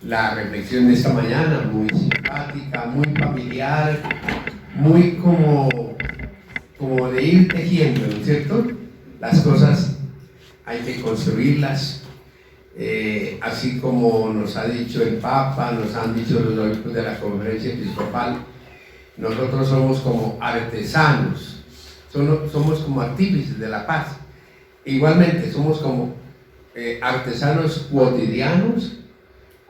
la reflexión de esta mañana, muy simpática, muy familiar, muy como de ir tejiendo, ¿no es cierto? Las cosas hay que construirlas, así como nos ha dicho el Papa, nos han dicho los obispos de la Conferencia Episcopal. Nosotros somos como artesanos, somos como artífices de la paz. Igualmente somos como artesanos cotidianos,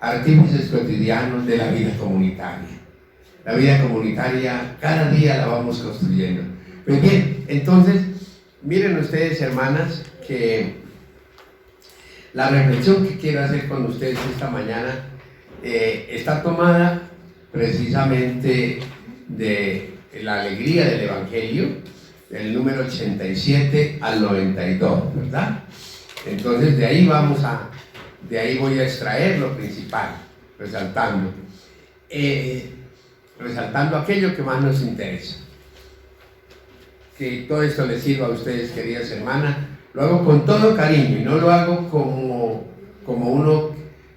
artífices cotidianos de la vida comunitaria. La vida comunitaria cada día la vamos construyendo. Pues bien, entonces, miren ustedes, hermanas, que la reflexión que quiero hacer con ustedes esta mañana está tomada precisamente de la alegría del Evangelio, del número 87 al 92, ¿verdad? Entonces de ahí voy a extraer lo principal, resaltando aquello que más nos interesa. Que todo esto les sirva a ustedes, queridas hermanas. Lo hago con todo cariño y no lo hago como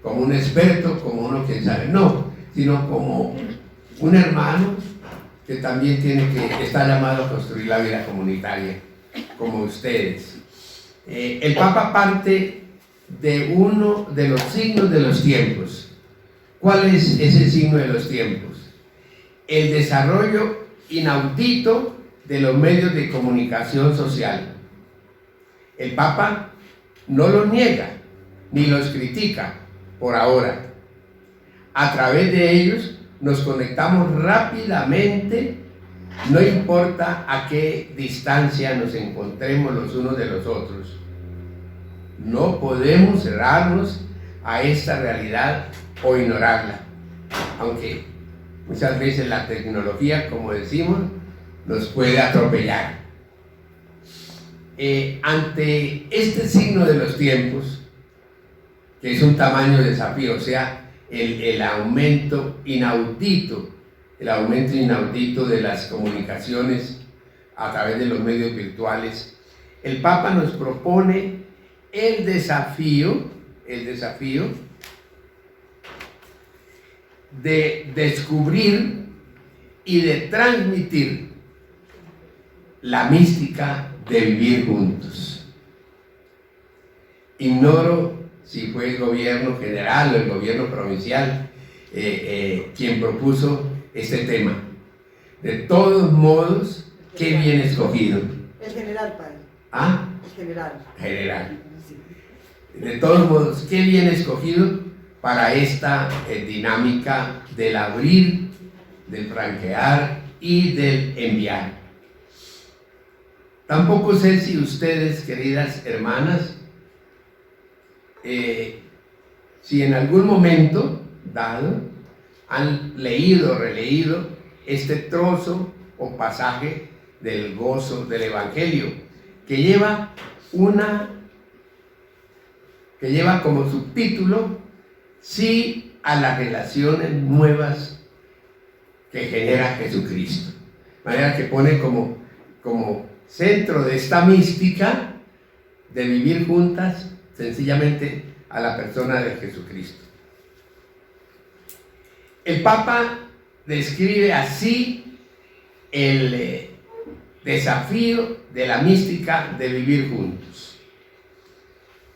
un experto, como uno que sabe, no, sino como un hermano que también está llamado a construir la vida comunitaria, como ustedes. El Papa parte de uno de los signos de los tiempos. ¿Cuál es ese signo de los tiempos? El desarrollo inaudito de los medios de comunicación social. El Papa no los niega ni los critica por ahora. A través de ellos nos conectamos rápidamente, no importa a qué distancia nos encontremos los unos de los otros. No podemos cerrarnos a esta realidad o ignorarla, aunque muchas veces la tecnología, como decimos, nos puede atropellar. Ante este signo de los tiempos, que es un tamaño de desafío, o sea, el aumento inaudito de las comunicaciones a través de los medios virtuales, el Papa nos propone el desafío de descubrir y de transmitir la mística de vivir juntos. Ignoro si fue el gobierno general o el gobierno provincial quien propuso este tema. De todos modos, qué bien escogido. El general, padre. ¿Ah? El general. General. De todos modos, qué bien escogido para esta dinámica del abrir, del franquear y del enviar. Tampoco sé si ustedes, queridas hermanas, si en algún momento dado han leído o releído este trozo o pasaje del gozo del Evangelio, que lleva como subtítulo sí a las relaciones nuevas que genera Jesucristo. De manera que pone como centro de esta mística de vivir juntas sencillamente a la persona de Jesucristo. El Papa describe así el desafío de la mística de vivir juntos.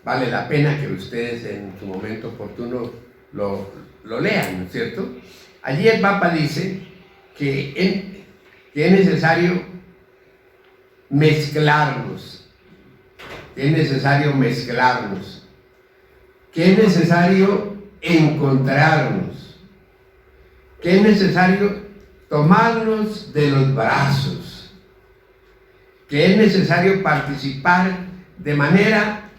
Vale la pena que ustedes en su momento oportuno lo lean, ¿no es cierto? Allí el Papa dice que es necesario mezclarnos, que es necesario encontrarnos, que es necesario tomarnos de los brazos, que es necesario participar de manera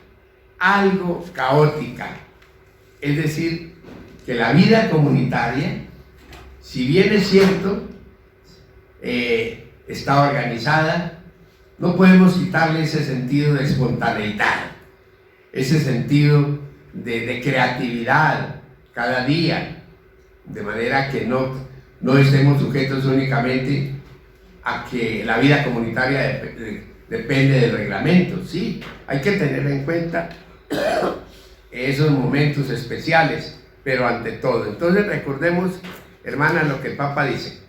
algo caótica. Es decir, que la vida comunitaria, si bien es cierto, está organizada, no podemos quitarle ese sentido de espontaneidad, ese sentido de creatividad cada día, de manera que no estemos sujetos únicamente a que la vida comunitaria depende del reglamento. Sí, hay que tener en cuenta esos momentos especiales, pero ante todo. Entonces recordemos, hermanas, lo que el Papa dice.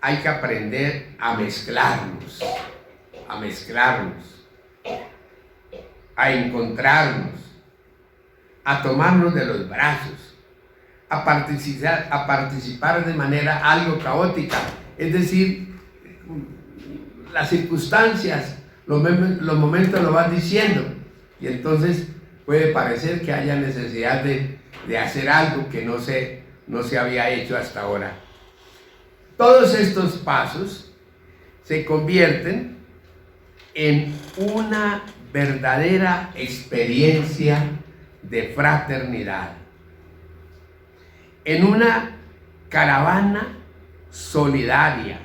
Hay que aprender a mezclarnos, a encontrarnos, a tomarnos de los brazos, a participar de manera algo caótica. Es decir, las circunstancias, los momentos lo van diciendo, y entonces puede parecer que haya necesidad de hacer algo que no se había hecho hasta ahora. Todos estos pasos se convierten en una verdadera experiencia de fraternidad, en una caravana solidaria,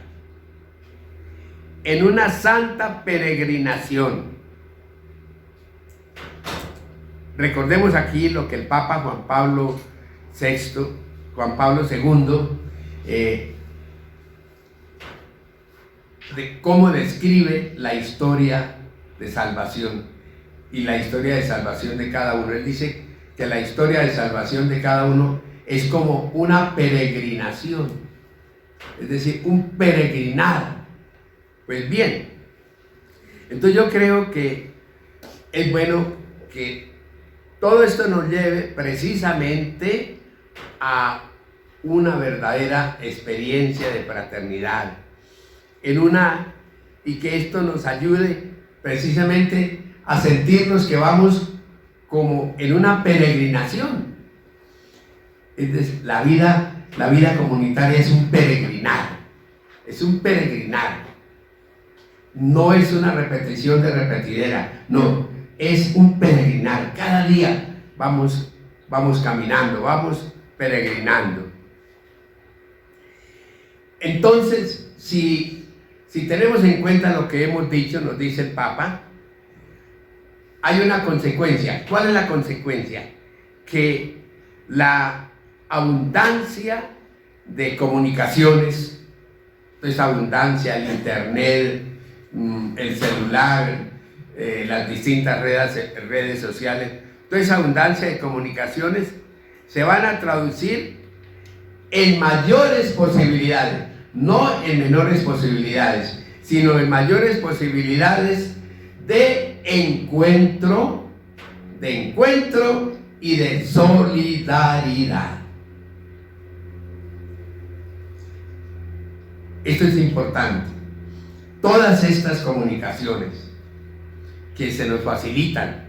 en una santa peregrinación. Recordemos aquí lo que el Papa Juan Pablo II, de cómo describe la historia de salvación y la historia de salvación de cada uno. Él dice que la historia de salvación de cada uno es como una peregrinación, es decir, un peregrinar. Pues bien, entonces yo creo que es bueno que todo esto nos lleve precisamente a una verdadera experiencia de fraternidad, y que esto nos ayude precisamente a sentirnos que vamos como en una peregrinación. Es decir, la vida comunitaria es un peregrinar, no es una repetición de repetidera, no, es un peregrinar. Cada día vamos caminando, vamos peregrinando. Entonces, si tenemos en cuenta lo que hemos dicho, nos dice el Papa, hay una consecuencia. ¿Cuál es la consecuencia? Que la abundancia de comunicaciones, esa abundancia, el internet, el celular, las distintas redes sociales, toda esa abundancia de comunicaciones se van a traducir en mayores posibilidades, no en menores posibilidades, sino en mayores posibilidades de encuentro y de solidaridad. Esto es importante. Todas estas comunicaciones que se nos facilitan,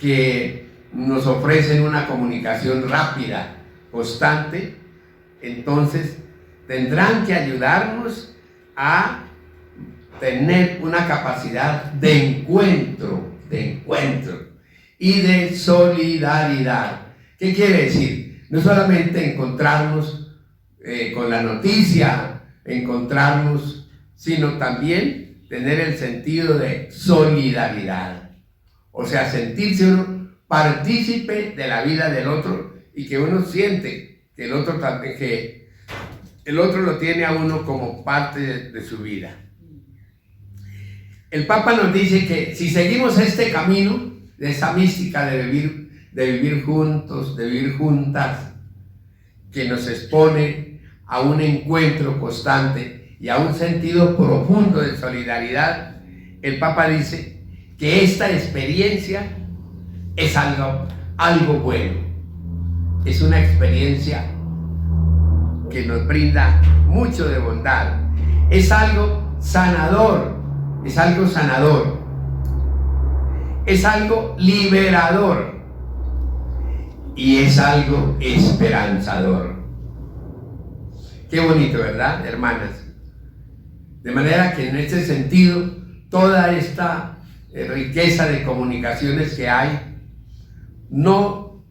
que nos ofrecen una comunicación rápida, constante, entonces tendrán que ayudarnos a tener una capacidad de encuentro y de solidaridad. ¿Qué quiere decir? No solamente encontrarnos con la noticia, sino también tener el sentido de solidaridad. O sea, sentirse uno partícipe de la vida del otro y que uno siente que el otro lo tiene a uno como parte de su vida. El Papa nos dice que si seguimos este camino de esa mística de vivir juntos, de vivir juntas, que nos expone a un encuentro constante y a un sentido profundo de solidaridad, el Papa dice que esta experiencia es algo bueno, es una experiencia que nos brinda mucho de bondad, es algo sanador, es algo liberador y es algo esperanzador. Qué bonito, ¿verdad, hermanas? De manera que en este sentido, toda esta riqueza de comunicaciones que hay, no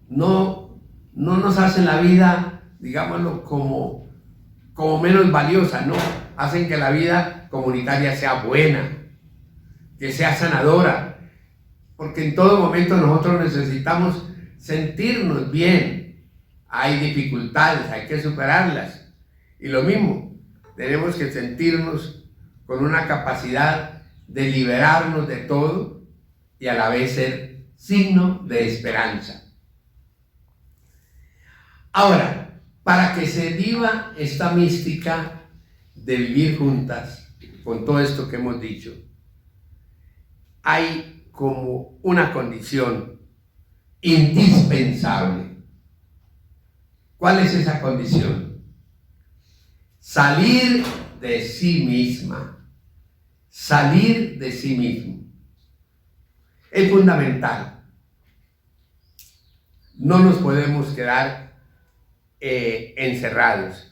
nos hacen la vida, digámoslo, como menos valiosa, no, hacen que la vida comunitaria sea buena, que sea sanadora, porque en todo momento nosotros necesitamos sentirnos bien. Hay dificultades, hay que superarlas, y lo mismo, tenemos que sentirnos con una capacidad de liberarnos de todo y a la vez ser signo de esperanza. Ahora, para que se viva esta mística de vivir juntas, con todo esto que hemos dicho, hay como una condición indispensable. ¿Cuál es esa condición? Salir de sí misma, salir de sí mismo. Es fundamental. No nos podemos quedar encerrados.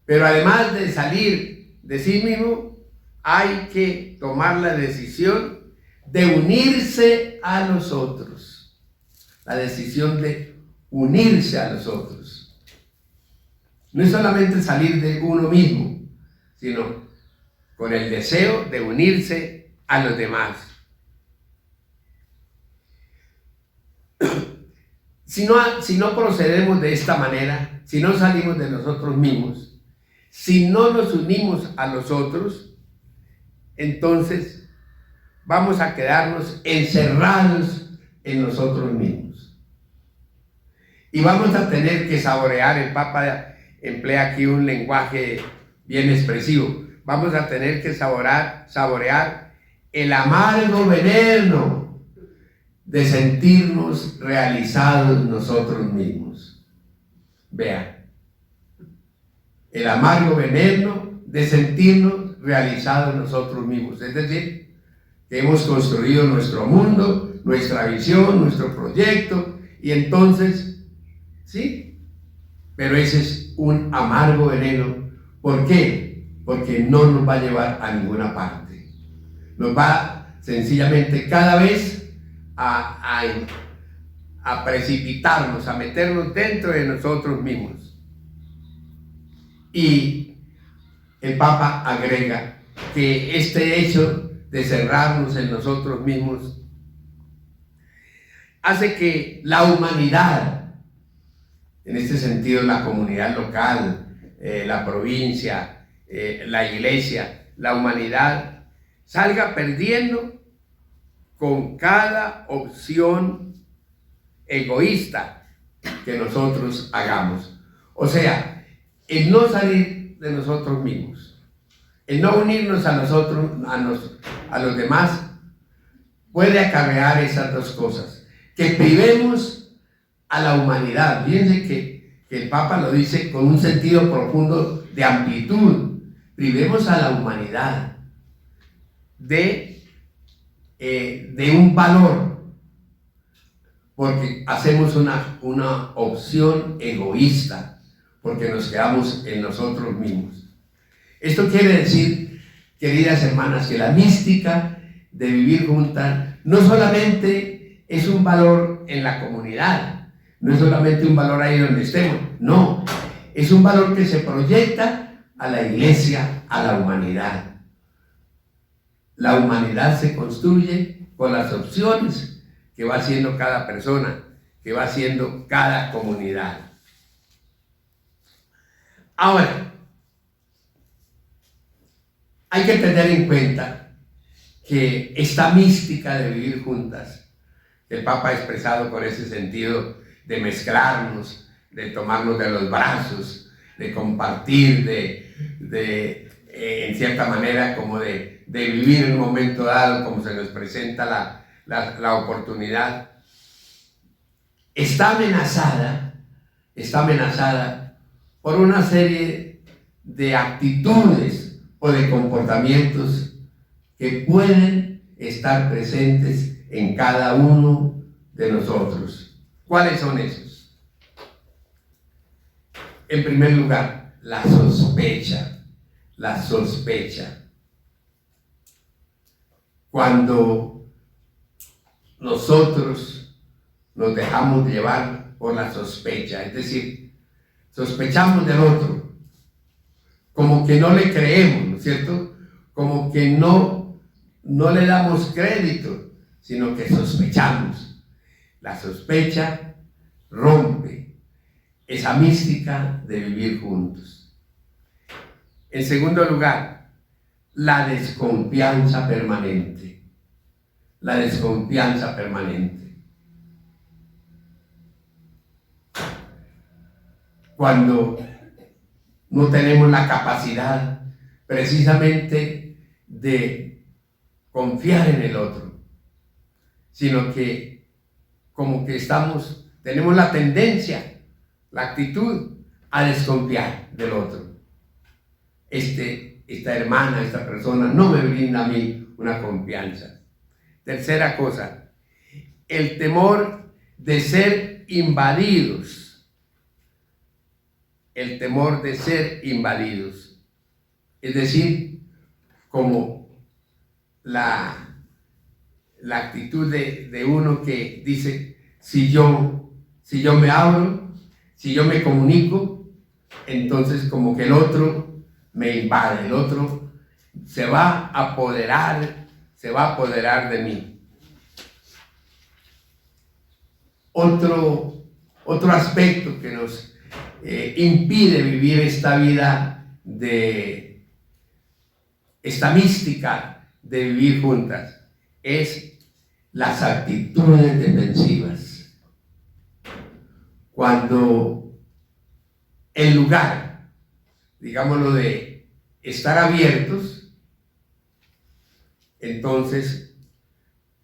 Pero además de salir de sí mismo, hay que tomar la decisión de unirse a los otros. La decisión de unirse a los otros. No es solamente salir de uno mismo, sino con el deseo de unirse a los demás. Si no procedemos de esta manera, si no salimos de nosotros mismos, si no nos unimos a los otros, entonces vamos a quedarnos encerrados en nosotros mismos. Y vamos a tener que saborear, el Papa emplea aquí un lenguaje bien expresivo, vamos a tener que saborear el amargo veneno de sentirnos realizados nosotros mismos. Vean, el amargo veneno de sentirnos realizados nosotros mismos, es decir, que hemos construido nuestro mundo, nuestra visión, nuestro proyecto, y entonces, sí, pero ese es un amargo veneno. ¿Por qué? Porque no nos va a llevar a ninguna parte. Nos va sencillamente cada vez a precipitarnos, a meternos dentro de nosotros mismos. Y el Papa agrega que este hecho de cerrarnos en nosotros mismos hace que la humanidad, en este sentido la comunidad local, la provincia, la iglesia, la humanidad, salga perdiendo con cada opción egoísta que nosotros hagamos. O sea, el no salir de nosotros mismos, el no unirnos a nosotros, a los demás, puede acarrear esas dos cosas: que privemos a la humanidad. Fíjense que el Papa lo dice con un sentido profundo de amplitud. Privemos a la humanidad de un valor, porque hacemos una opción egoísta, porque nos quedamos en nosotros mismos. Esto quiere decir, queridas hermanas, que la mística de vivir juntas no solamente es un valor en la comunidad, no es solamente un valor ahí donde estemos, no, es un valor que se proyecta a la iglesia, a la humanidad. La humanidad se construye con las opciones que va haciendo cada persona, que va haciendo cada comunidad. Ahora, hay que tener en cuenta que esta mística de vivir juntas, que el Papa ha expresado con ese sentido de mezclarnos, de tomarnos de los brazos, de compartir, en cierta manera como de vivir en un momento dado, como se nos presenta la oportunidad, está amenazada por una serie de actitudes o de comportamientos que pueden estar presentes en cada uno de nosotros. ¿Cuáles son esos? En primer lugar, la sospecha. La sospecha. Cuando nosotros nos dejamos llevar por la sospecha, es decir, sospechamos del otro, como que no le creemos, ¿no es cierto? Como que no le damos crédito, sino que sospechamos. La sospecha rompe esa mística de vivir juntos. En segundo lugar, la desconfianza permanente. La desconfianza permanente. cuando no tenemos la capacidad precisamente de confiar en el otro, sino que como que tenemos la tendencia, la actitud a desconfiar del otro. Esta hermana, esta persona no me brinda a mí una confianza. Tercera cosa, el temor de ser invadidos. El temor de ser invadidos. Es decir, como la actitud de uno que dice, si yo me abro, si yo me comunico, entonces como que el otro me invade, el otro se va a apoderar de mí. Otro aspecto que nos impide vivir esta vida esta mística de vivir juntas es las actitudes defensivas. Cuando en lugar, digámoslo, de estar abiertos, entonces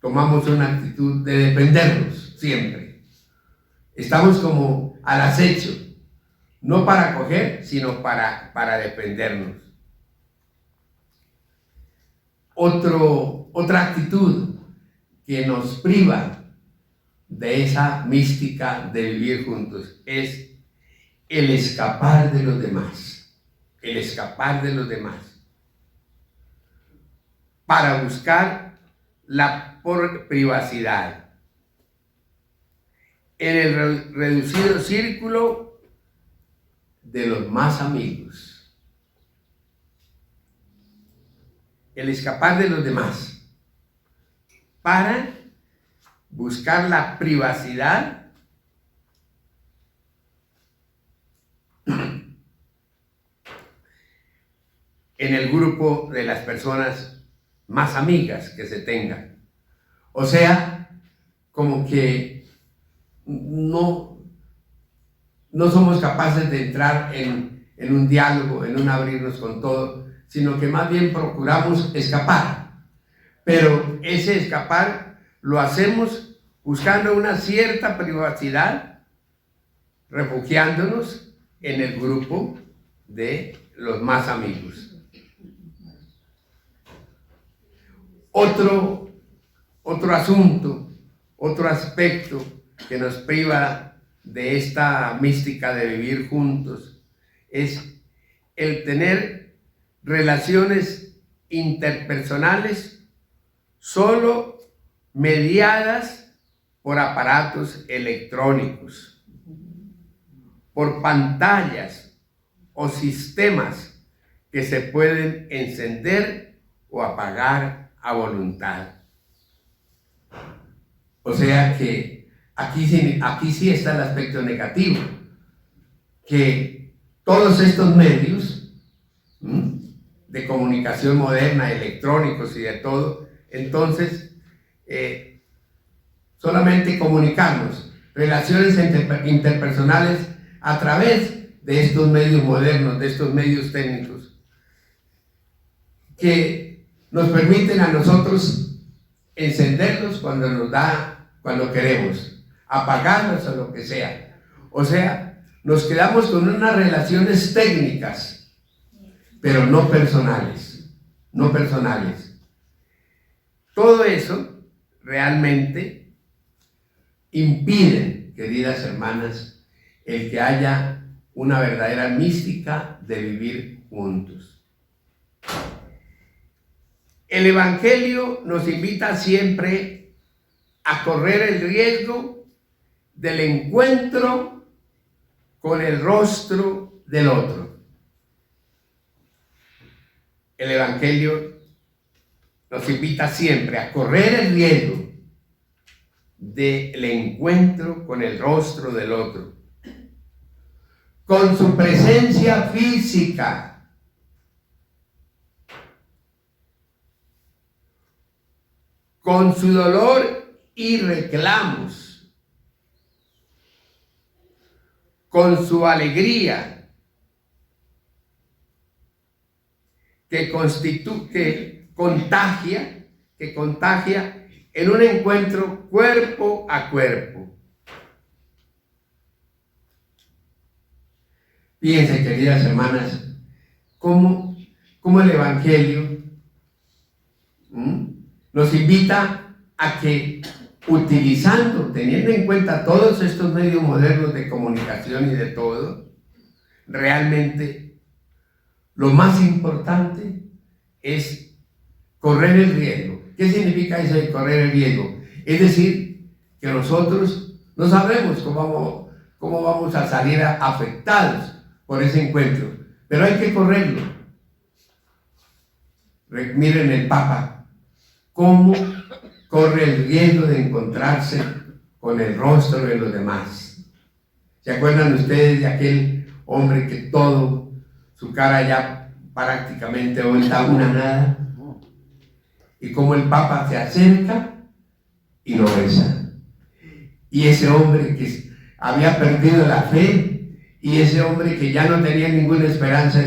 tomamos una actitud de defendernos siempre. Estamos como al acecho, no para coger, sino para defendernos. Otra actitud que nos priva de esa mística de vivir juntos es el escapar de los demás. El escapar de los demás. Para buscar la privacidad. En el reducido círculo de los más amigos. El escapar de los demás para buscar la privacidad en el grupo de las personas más amigas que se tengan. O sea, como que no somos capaces de entrar en un diálogo, en un abrirnos con todo, sino que más bien procuramos escapar. Pero ese escapar lo hacemos buscando una cierta privacidad, refugiándonos en el grupo de los más amigos. Otro asunto, otro aspecto que nos priva de esta mística de vivir juntos es el tener relaciones interpersonales solo mediadas por aparatos electrónicos, por pantallas o sistemas que se pueden encender o apagar a voluntad. O sea que aquí sí está el aspecto negativo, que todos estos medios de comunicación moderna, electrónicos y de todo, entonces solamente comunicamos relaciones interpersonales a través de estos medios modernos, de estos medios técnicos, que nos permiten a nosotros encenderlos cuando queremos, apagarlos o lo que sea. O sea, nos quedamos con unas relaciones técnicas, pero no personales. Todo eso realmente impide, queridas hermanas, el que haya una verdadera mística de vivir juntos. El Evangelio nos invita siempre a correr el riesgo del encuentro con el rostro del otro. El Evangelio nos invita siempre a correr el riesgo del encuentro con el rostro del otro, con su presencia física, con su dolor y reclamos, con su alegría, que contagia en un encuentro cuerpo a cuerpo. Fíjense, queridas hermanas, cómo el Evangelio nos invita a que, teniendo en cuenta todos estos medios modernos de comunicación y de todo, realmente lo más importante es correr el riesgo. ¿Qué significa eso de correr el riesgo? Es decir, que nosotros no sabemos cómo vamos a salir afectados por ese encuentro, pero hay que correrlo. Miren el Papa, cómo corre el riesgo de encontrarse con el rostro de los demás. ¿Se acuerdan ustedes de aquel hombre que todo, su cara ya prácticamente vuelta una nada? Y cómo el Papa se acerca y lo besa. Y ese hombre que había perdido la fe, y ese hombre que ya no tenía ninguna esperanza,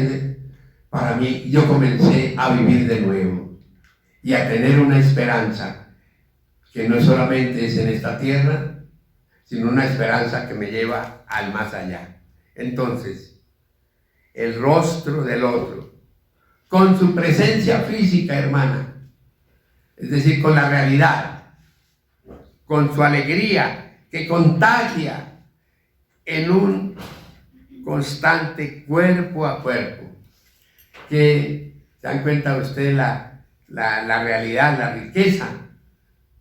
para mí, yo comencé a vivir de nuevo y a tener una esperanza que no solamente es en esta tierra, sino una esperanza que me lleva al más allá. Entonces, el rostro del otro, con su presencia física, hermana, es decir, con la realidad, con su alegría, que contagia en un constante cuerpo a cuerpo, que se dan cuenta ustedes la realidad, la riqueza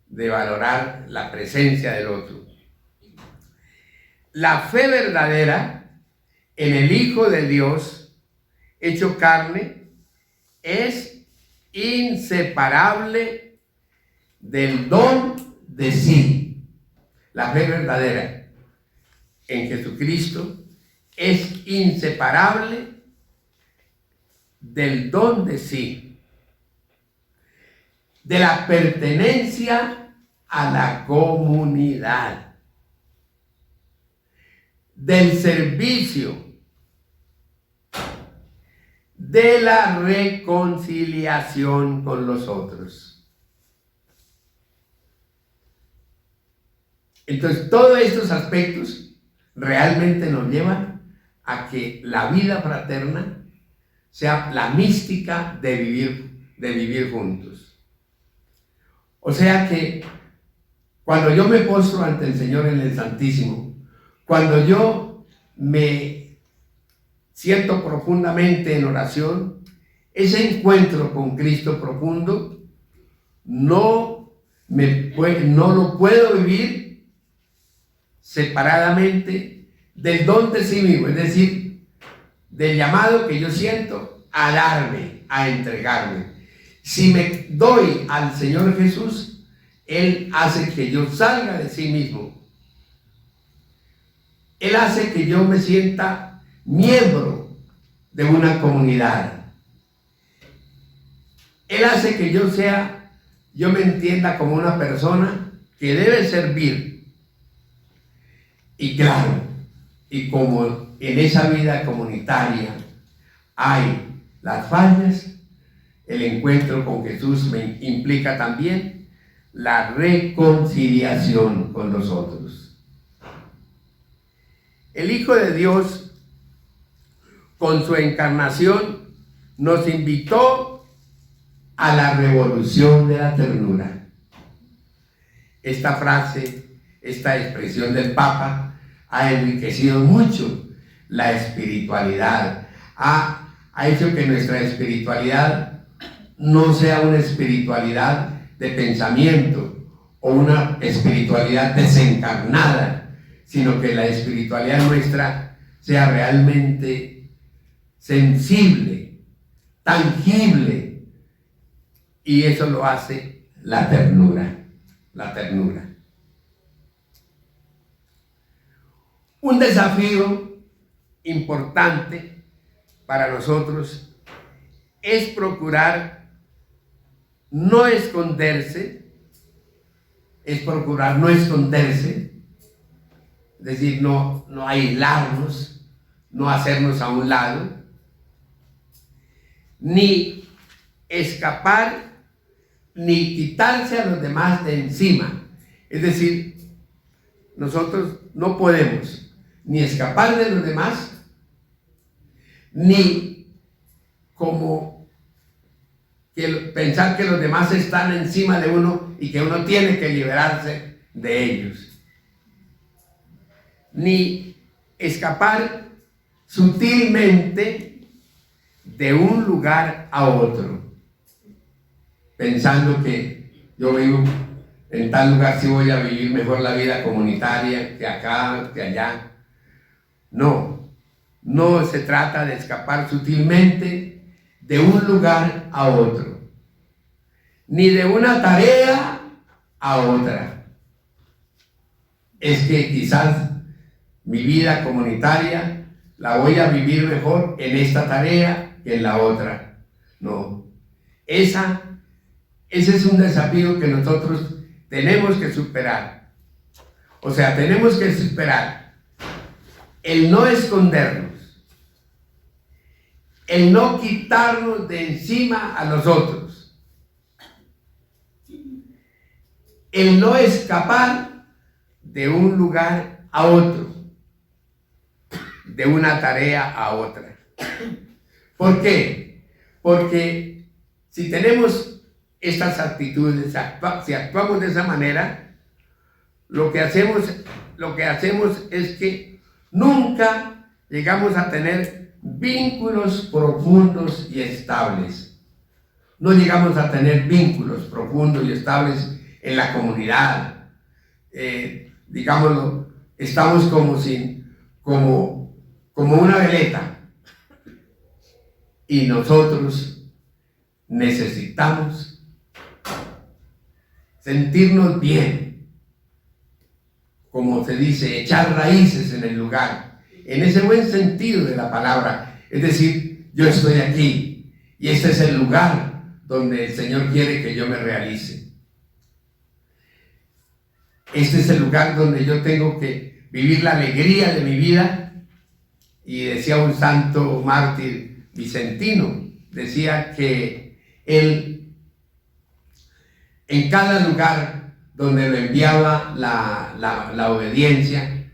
de valorar la presencia del otro. La fe verdadera en el Hijo de Dios hecho carne es inseparable del don de sí. La fe verdadera en Jesucristo es inseparable del don de sí, de la pertenencia a la comunidad, del servicio, de la reconciliación con los otros. Entonces, todos estos aspectos realmente nos llevan a que la vida fraterna sea la mística de vivir juntos. O sea que cuando yo me postro ante el Señor en el Santísimo, cuando yo me siento profundamente en oración, ese encuentro con Cristo profundo no lo puedo vivir separadamente del don de sí mismo, es decir, del llamado que yo siento a darme, a entregarme. Si me doy al Señor Jesús, Él hace que yo salga de sí mismo. Él hace que yo me sienta miembro de una comunidad. Él hace que yo me entienda como una persona que debe servir. Y claro, y como en esa vida comunitaria hay las fallas, el encuentro con Jesús me implica también la reconciliación con los otros. El Hijo de Dios, con su encarnación, nos invitó a la revolución de la ternura. Esta frase, esta expresión del Papa ha enriquecido mucho la espiritualidad, ha hecho que nuestra espiritualidad no sea una espiritualidad de pensamiento o una espiritualidad desencarnada, sino que la espiritualidad nuestra sea realmente sensible, tangible, y eso lo hace la ternura. Un desafío importante para nosotros es procurar no esconderse, es decir, no aislarnos, no hacernos a un lado, ni escapar, ni quitarse a los demás de encima. Es decir, nosotros no podemos ni escapar de los demás, ni como pensar que los demás están encima de uno y que uno tiene que liberarse de ellos, ni escapar sutilmente de un lugar a otro, pensando que yo vivo en tal lugar, si voy a vivir mejor la vida comunitaria que acá, que allá. No se trata de escapar sutilmente de un lugar a otro, ni de una tarea a otra. Es que quizás mi vida comunitaria la voy a vivir mejor en esta tarea que en la otra. No, ese es un desafío que nosotros tenemos que superar. O sea, tenemos que superar el no escondernos, el no quitarnos de encima a los otros, el no escapar de un lugar a otro, de una tarea a otra. ¿Por qué? Porque si tenemos estas actitudes, si actuamos de esa manera, lo que hacemos es que nunca llegamos a tener vínculos profundos y estables. No llegamos a tener vínculos profundos y estables en la comunidad. Digámoslo, estamos como una veleta. Y nosotros necesitamos sentirnos bien, como se dice, echar raíces en el lugar, en ese buen sentido de la palabra. Es decir, yo estoy aquí y este es el lugar donde el Señor quiere que yo me realice. Este es el lugar donde yo tengo que vivir la alegría de mi vida. Y decía un santo mártir vicentino, decía que él, en cada lugar donde lo enviaba la obediencia,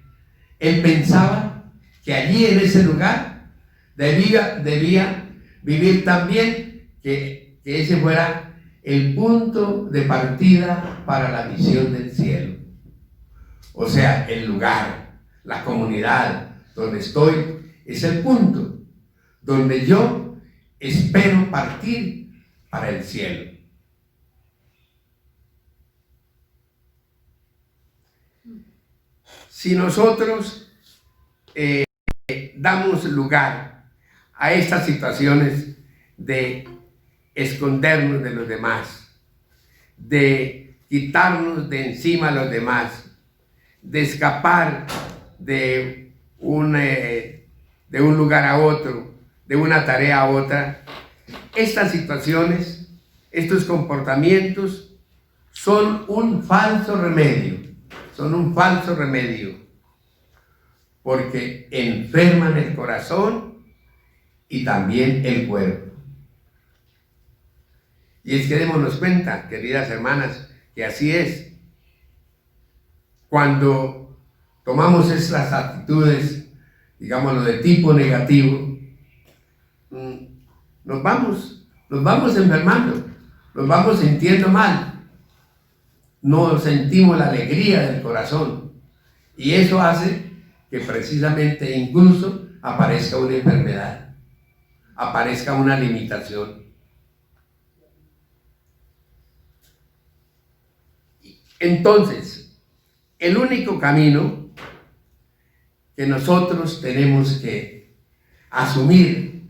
él pensaba que allí en ese lugar debía vivir también, que ese fuera el punto de partida para la misión del cielo. O sea, el lugar, la comunidad donde estoy, es el punto donde yo espero partir para el cielo. Si nosotros damos lugar a estas situaciones de escondernos de los demás, de quitarnos de encima a los demás, de escapar de un lugar a otro, de una tarea a otra, estas situaciones, estos comportamientos son un falso remedio. Son un falso remedio, porque enferman el corazón y también el cuerpo. Y es que démonos cuenta, queridas hermanas, que así es. Cuando tomamos estas actitudes, digámoslo, de tipo negativo, nos vamos enfermando, nos vamos sintiendo mal. No sentimos la alegría del corazón, y eso hace que precisamente incluso aparezca una enfermedad, aparezca una limitación. Entonces, el único camino que nosotros tenemos que asumir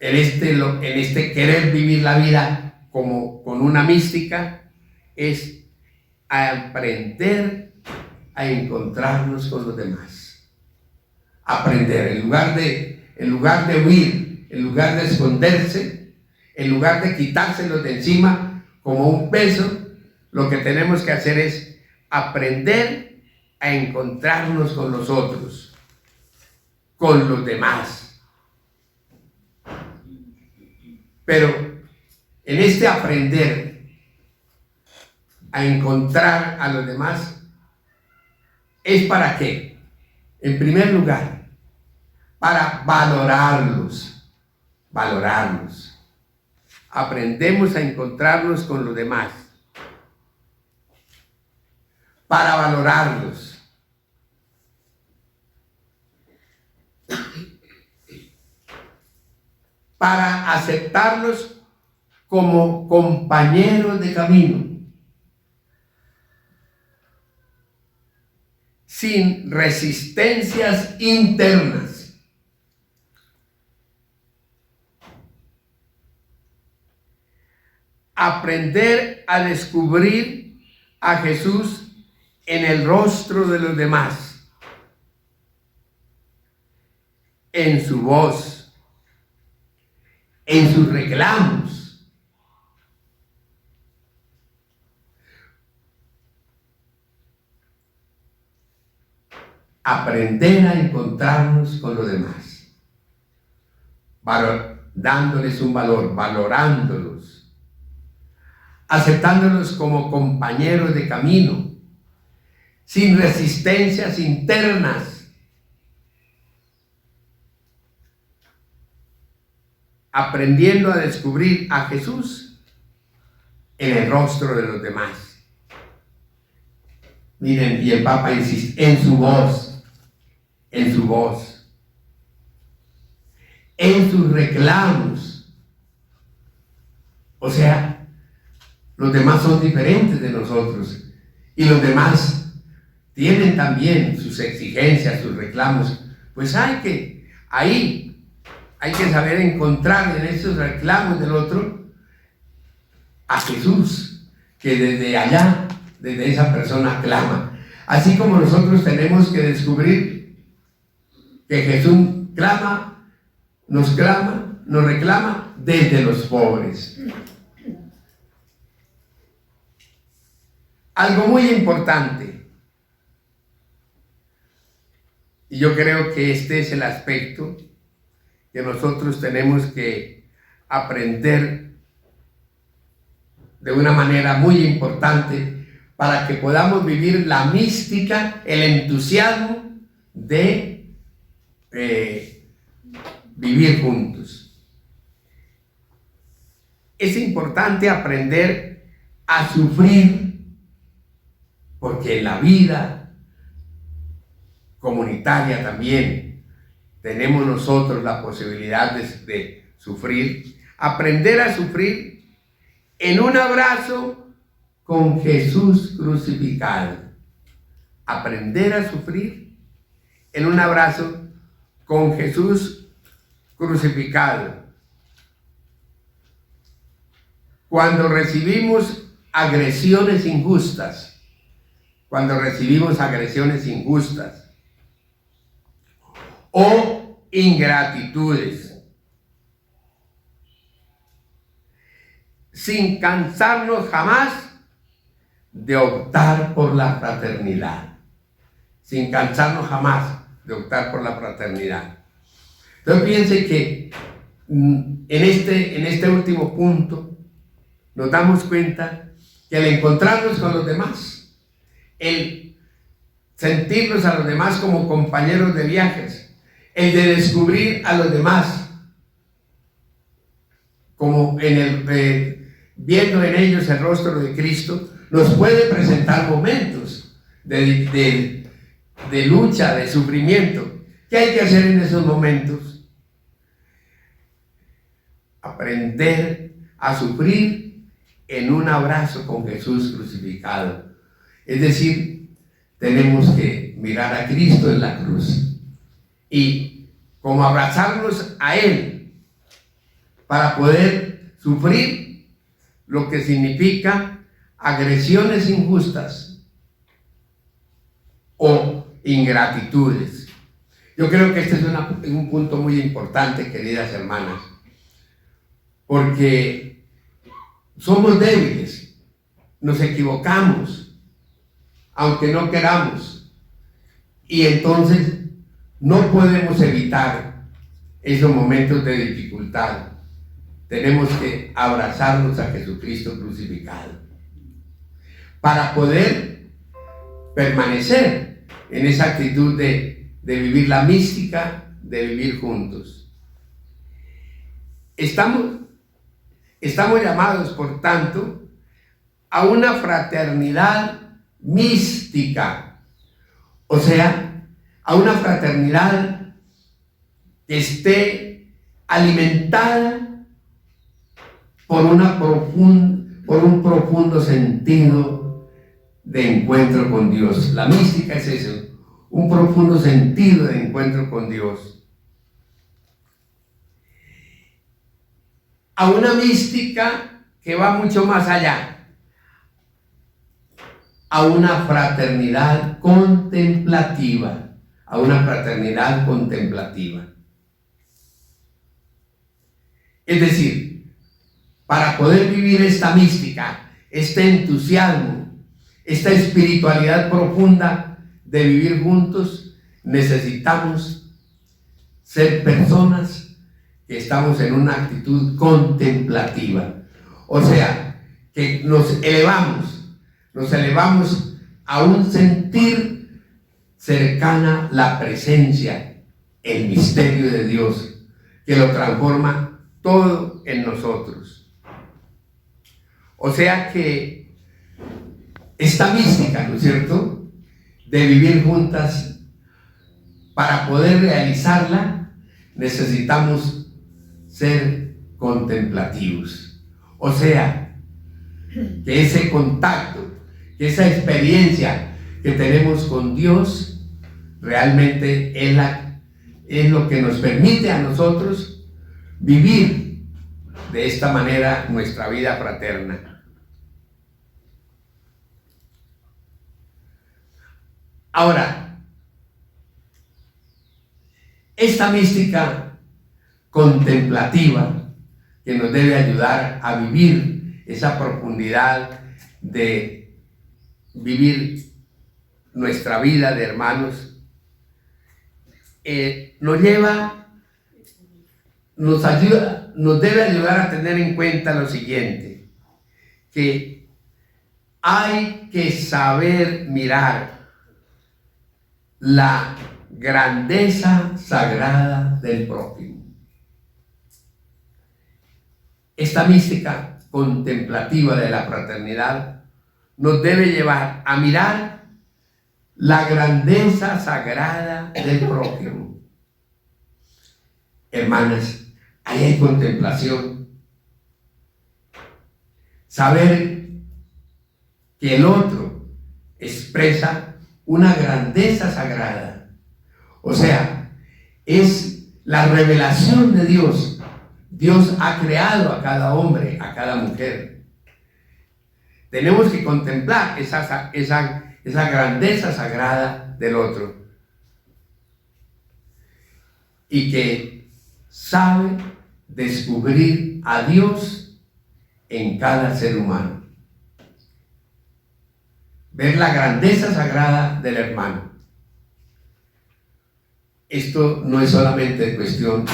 en este querer vivir la vida como con una mística es aprender a encontrarnos con los demás. Aprender, en lugar de huir, en lugar de esconderse, en lugar de quitárselos de encima como un peso, lo que tenemos que hacer es aprender a encontrarnos con los otros, con los demás. Pero en este aprender a encontrar a los demás, ¿es para qué? En primer lugar, para valorarlos. Aprendemos a encontrarnos con los demás, para valorarlos. Para aceptarlos como compañeros de camino, sin resistencias internas. Aprender a descubrir a Jesús en el rostro de los demás, en su voz, en sus reclamos. Aprender a encontrarnos con los demás, dándoles un valor, valorándolos, aceptándolos como compañeros de camino, sin resistencias internas, aprendiendo a descubrir a Jesús en el rostro de los demás. Miren, y el Papa insiste, en su voz, en sus reclamos. O sea, los demás son diferentes de nosotros y los demás tienen también sus exigencias, sus reclamos. Pues hay que saber encontrar en esos reclamos del otro a Jesús, que desde allá, desde esa persona clama. Así como nosotros tenemos que descubrir que Jesús nos reclama desde los pobres. Algo muy importante, y yo creo que este es el aspecto que nosotros tenemos que aprender de una manera muy importante para que podamos vivir la mística, el entusiasmo de vivir juntos. Es importante aprender a sufrir, porque en la vida comunitaria también tenemos nosotros la posibilidad de sufrir. Aprender a sufrir en un abrazo con Jesús crucificado. Aprender a sufrir en un abrazo con Jesús crucificado. Cuando recibimos agresiones injustas, o ingratitudes, sin cansarnos jamás de optar por la fraternidad. Entonces fíjense que en este último punto nos damos cuenta que al encontrarnos con los demás, el sentirnos a los demás como compañeros de viajes, el de descubrir a los demás como viendo en ellos el rostro de Cristo, nos puede presentar momentos de lucha, de sufrimiento. ¿Qué hay que hacer en esos momentos? Aprender a sufrir en un abrazo con Jesús crucificado. Es decir, tenemos que mirar a Cristo en la cruz y como abrazarnos a Él para poder sufrir lo que significa agresiones injustas o ingratitudes. Yo creo que este es un punto muy importante, queridas hermanas, porque somos débiles, nos equivocamos, aunque no queramos, Y entonces no podemos evitar esos momentos de dificultad. Tenemos que abrazarnos a Jesucristo crucificado para poder permanecer en esa actitud de vivir la mística, de vivir juntos. Estamos llamados, por tanto, a una fraternidad mística, o sea, a una fraternidad que esté alimentada por un profundo sentido de encuentro con Dios. La mística es eso, un profundo sentido de encuentro con Dios. A una mística que va mucho más allá, a una fraternidad contemplativa, a una fraternidad contemplativa. Es decir, para poder vivir esta mística, este entusiasmo, esta espiritualidad profunda de vivir juntos, necesitamos ser personas que estamos en una actitud contemplativa. O sea, que nos elevamos a un sentir cercana la presencia, el misterio de Dios, que lo transforma todo en nosotros. O sea que esta mística, ¿no es cierto?, de vivir juntas, para poder realizarla, necesitamos ser contemplativos. O sea, que ese contacto, que esa experiencia que tenemos con Dios, realmente es lo que nos permite a nosotros vivir de esta manera nuestra vida fraterna. Ahora, esta mística contemplativa que nos debe ayudar a vivir esa profundidad de vivir nuestra vida de hermanos, nos debe ayudar a tener en cuenta lo siguiente, que hay que saber mirar la grandeza sagrada del prójimo. Esta mística contemplativa de la fraternidad nos debe llevar a mirar la grandeza sagrada del prójimo. Hermanas, ahí hay contemplación. Saber que el otro expresa una grandeza sagrada. O sea, es la revelación de Dios. Dios ha creado a cada hombre, a cada mujer. Tenemos que contemplar esa grandeza sagrada del otro. Y que sabe descubrir a Dios en cada ser humano. Ver la grandeza sagrada del hermano. Esto no es solamente cuestión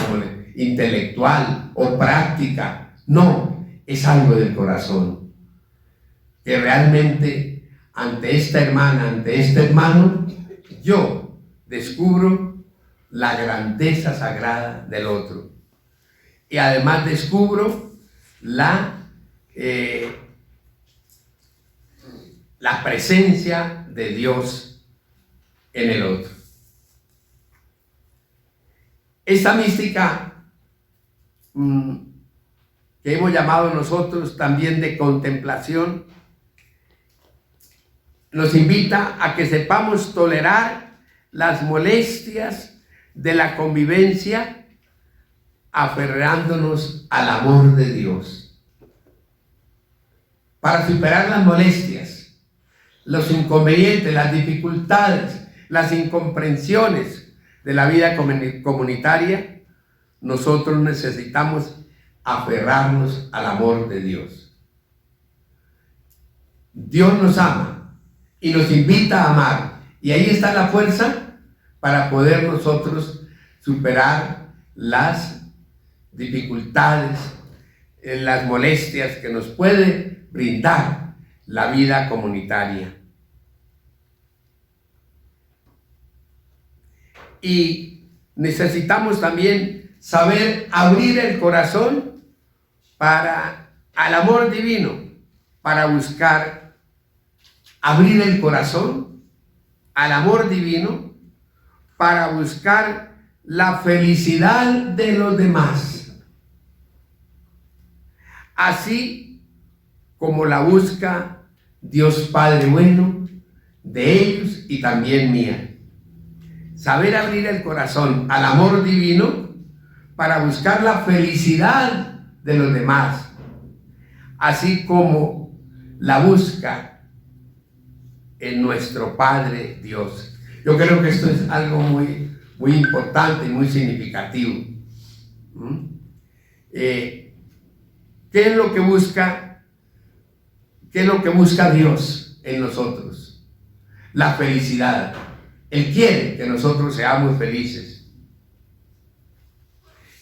intelectual o práctica, no, es algo del corazón. Que realmente ante esta hermana, ante este hermano, yo descubro la grandeza sagrada del otro. Y además descubro la presencia de Dios en el otro. Esta mística que hemos llamado nosotros también de contemplación, nos invita a que sepamos tolerar las molestias de la convivencia, aferrándonos al amor de Dios. Para superar las molestias, los inconvenientes, las dificultades, las incomprensiones de la vida comunitaria, nosotros necesitamos aferrarnos al amor de Dios. Dios nos ama y nos invita a amar, y ahí está la fuerza para poder nosotros superar las dificultades, las molestias que nos puede brindar la vida comunitaria. Y necesitamos también saber abrir el corazón al amor divino, para buscar abrir el corazón al amor divino, para buscar la felicidad de los demás, así como la busca Dios Padre bueno de ellos y también mía. Saber abrir el corazón al amor divino para buscar la felicidad de los demás, así como la busca en nuestro Padre Dios. Yo creo que esto es algo muy, muy importante y muy significativo. ¿Qué es lo que busca? ¿Qué es lo que busca Dios en nosotros? La felicidad. Él quiere que nosotros seamos felices.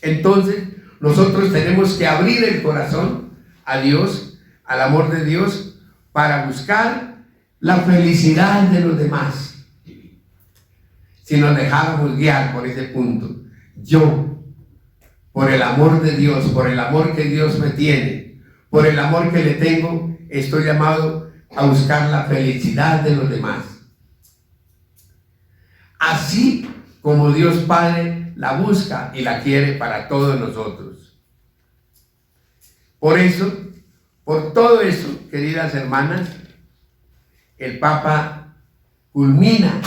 Entonces, nosotros tenemos que abrir el corazón a Dios, al amor de Dios, para buscar la felicidad de los demás. Si nos dejáramos guiar por ese punto, yo, por el amor de Dios, por el amor que Dios me tiene, por el amor que le tengo, estoy llamado a buscar la felicidad de los demás. Así como Dios Padre la busca y la quiere para todos nosotros. Por eso, por todo eso, queridas hermanas, el Papa culmina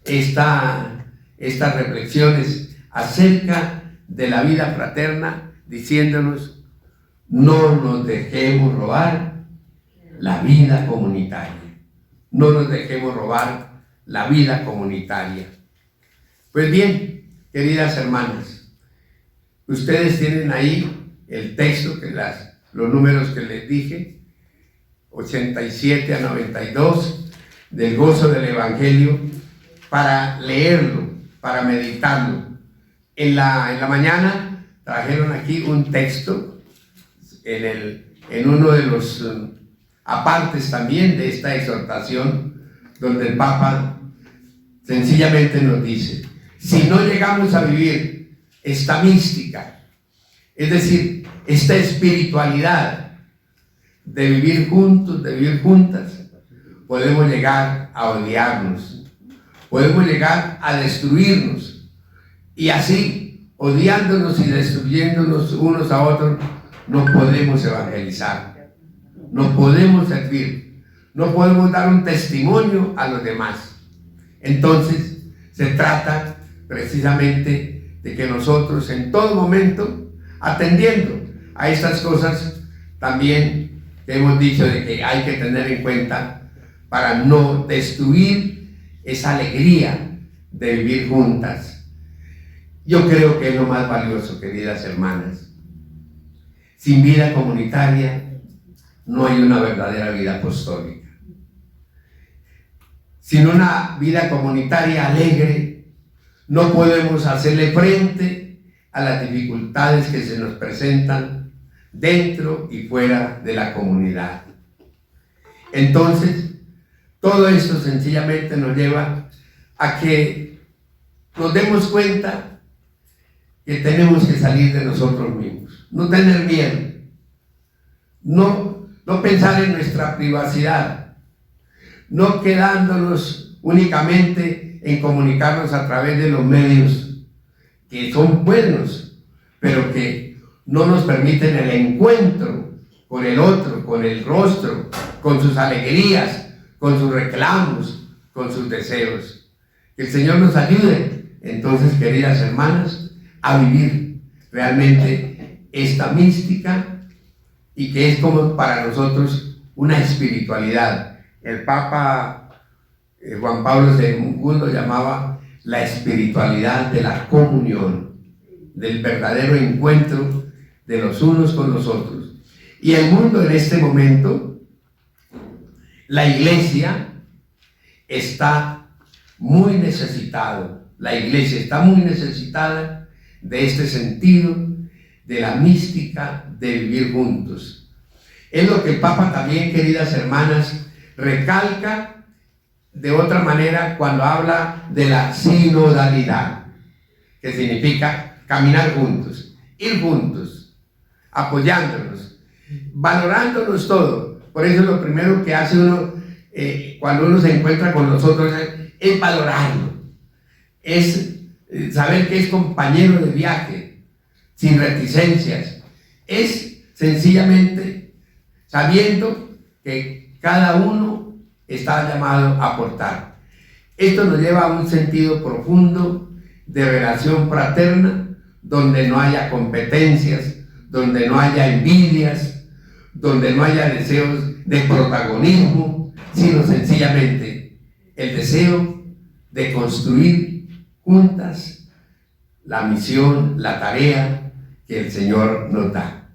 estas reflexiones acerca de la vida fraterna diciéndonos: no nos dejemos robar la vida comunitaria. No nos dejemos robar la vida comunitaria. Pues bien, queridas hermanas, ustedes tienen ahí el texto, los números que les dije, 87 a 92, del gozo del Evangelio, para leerlo, para meditarlo. En la mañana trajeron aquí un texto, en uno de los apartes también de esta exhortación, donde el Papa sencillamente nos dice: si no llegamos a vivir esta mística, es decir, esta espiritualidad de vivir juntos, de vivir juntas, podemos llegar a odiarnos, podemos llegar a destruirnos, y así, odiándonos y destruyéndonos unos a otros, no podemos evangelizar, no podemos servir, no podemos dar un testimonio a los demás. Entonces, se trata precisamente de que nosotros en todo momento, atendiendo a estas cosas también que hemos dicho de que hay que tener en cuenta para no destruir esa alegría de vivir juntas. Yo creo que es lo más valioso, queridas hermanas. Sin vida comunitaria no hay una verdadera vida apostólica. Sin una vida comunitaria alegre, no podemos hacerle frente a las dificultades que se nos presentan dentro y fuera de la comunidad. Entonces, todo esto sencillamente nos lleva a que nos demos cuenta que tenemos que salir de nosotros mismos, no tener miedo, no pensar en nuestra privacidad, no quedándonos únicamente en comunicarnos a través de los medios que son buenos, pero que no nos permiten el encuentro con el otro, con el rostro, con sus alegrías, con sus reclamos, con sus deseos. Que el Señor nos ayude, entonces, queridas hermanas, a vivir realmente esta mística, y que es como para nosotros una espiritualidad. El Papa Juan Pablo II llamaba la espiritualidad de la comunión, del verdadero encuentro de los unos con los otros. Y el mundo en este momento, la iglesia, está muy necesitado La iglesia está muy necesitada de este sentido, de la mística de vivir juntos. Es lo que el Papa también, queridas hermanas, recalca de otra manera cuando habla de la sinodalidad, que significa caminar juntos, ir juntos, apoyándonos, valorándonos todo. Por eso lo primero que hace uno cuando uno se encuentra con nosotros es valorarlo, es saber que es compañero de viaje, sin reticencias, es sencillamente sabiendo que cada uno está llamado a aportar. Esto nos lleva a un sentido profundo de relación fraterna, donde no haya competencias, donde no haya envidias, donde no haya deseos de protagonismo, sino sencillamente el deseo de construir juntas la misión, la tarea que el Señor nos da.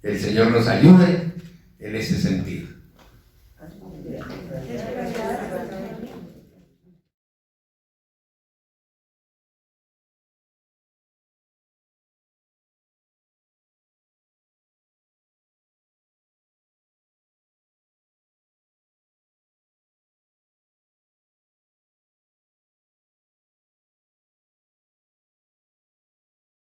Que el Señor nos ayude en ese sentido.